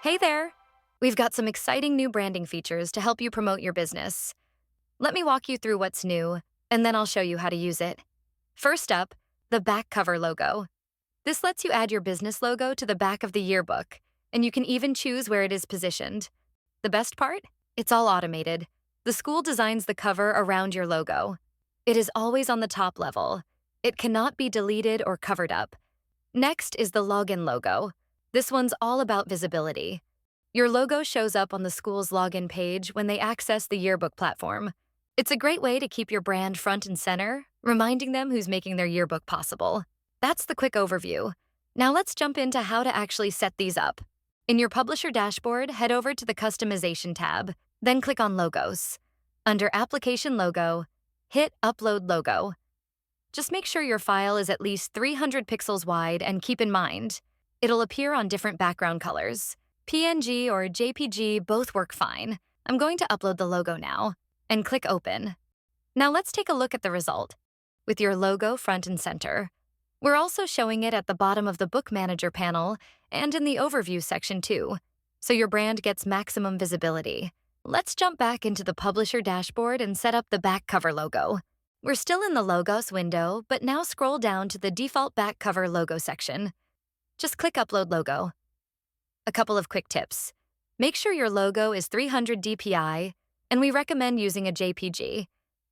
Hey there! We've got some exciting new branding features to help you promote your business. Let me walk you through what's new, and then I'll show you how to use it. First up, the back cover logo. This lets you add your business logo to the back of the yearbook, and you can even choose where it is positioned. The best part? It's all automated. The school designs the cover around your logo. It is always on the top level. It cannot be deleted or covered up. Next is the login logo. This one's all about visibility. Your logo shows up on the school's login page when they access the yearbook platform. It's a great way to keep your brand front and center, reminding them who's making their yearbook possible. That's the quick overview. Now let's jump into how to actually set these up. In your publisher dashboard, head over to the Customization tab, then click on Logos. Under Application Logo, hit Upload Logo. Just make sure your file is at least 300 pixels wide and keep in mind, it'll appear on different background colors. PNG or JPG both work fine. I'm going to upload the logo now, and click Open. Now let's take a look at the result. With your logo front and center. We're also showing it at the bottom of the Book Manager panel and in the Overview section too, so your brand gets maximum visibility. Let's jump back into the Publisher dashboard and set up the back cover logo. We're still in the Logos window, but now scroll down to the default back cover logo section. Just click Upload Logo. A couple of quick tips. Make sure your logo is 300 dpi, and we recommend using a JPG.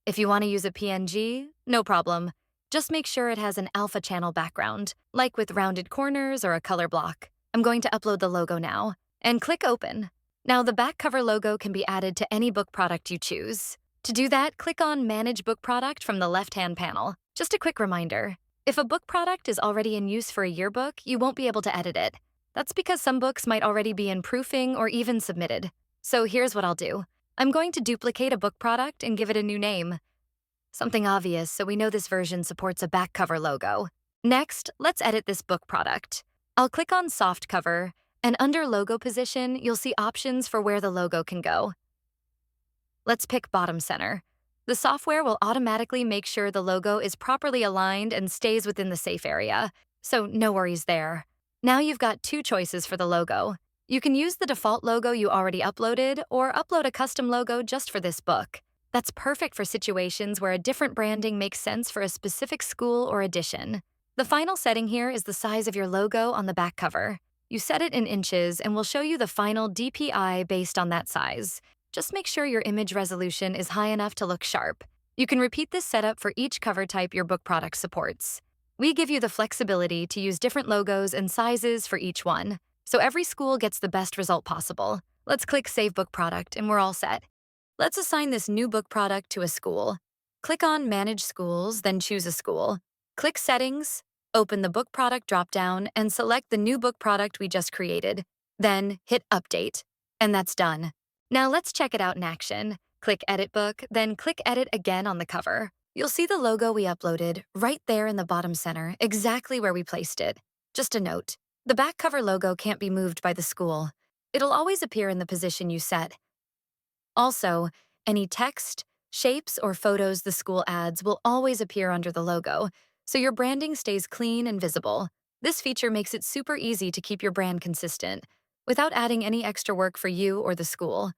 If you want to use a PNG, no problem. Just make sure it has an alpha channel background, like with rounded corners or a color block. I'm going to upload the logo now, and click Open. Now the back cover logo can be added to any book product you choose. To do that, click on Manage Book Product from the left-hand panel. Just a quick reminder, if a book product is already in use for a yearbook, you won't be able to edit it. That's because some books might already be in proofing or even submitted. So here's what I'll do. I'm going to duplicate a book product and give it a new name. Something obvious, so we know this version supports a back cover logo. Next, let's edit this book product. I'll click on Soft Cover, and under Logo Position, you'll see options for where the logo can go. Let's pick Bottom Center. The software will automatically make sure the logo is properly aligned and stays within the safe area, so no worries there. Now you've got two choices for the logo. You can use the default logo you already uploaded or upload a custom logo just for this book. That's perfect for situations where a different branding makes sense for a specific school or edition. The final setting here is the size of your logo on the back cover. You set it in inches and we'll show you the final DPI based on that size. Just make sure your image resolution is high enough to look sharp. You can repeat this setup for each cover type your book product supports. We give you the flexibility to use different logos and sizes for each one, so every school gets the best result possible. Let's click Save Book Product and we're all set. Let's assign this new book product to a school. Click on Manage Schools, then choose a school. Click Settings, open the Book Product dropdown, and select the new book product we just created. Then hit Update, and that's done. Now let's check it out in action. Click Edit Book, then click Edit again on the cover. You'll see the logo we uploaded right there in the bottom center, exactly where we placed it. Just a note, the back cover logo can't be moved by the school. It'll always appear in the position you set. Also, any text, shapes, or photos the school adds will always appear under the logo, so your branding stays clean and visible. This feature makes it super easy to keep your brand consistent, without adding any extra work for you or the school.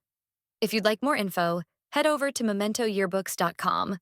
If you'd like more info, head over to mementoyearbooks.com.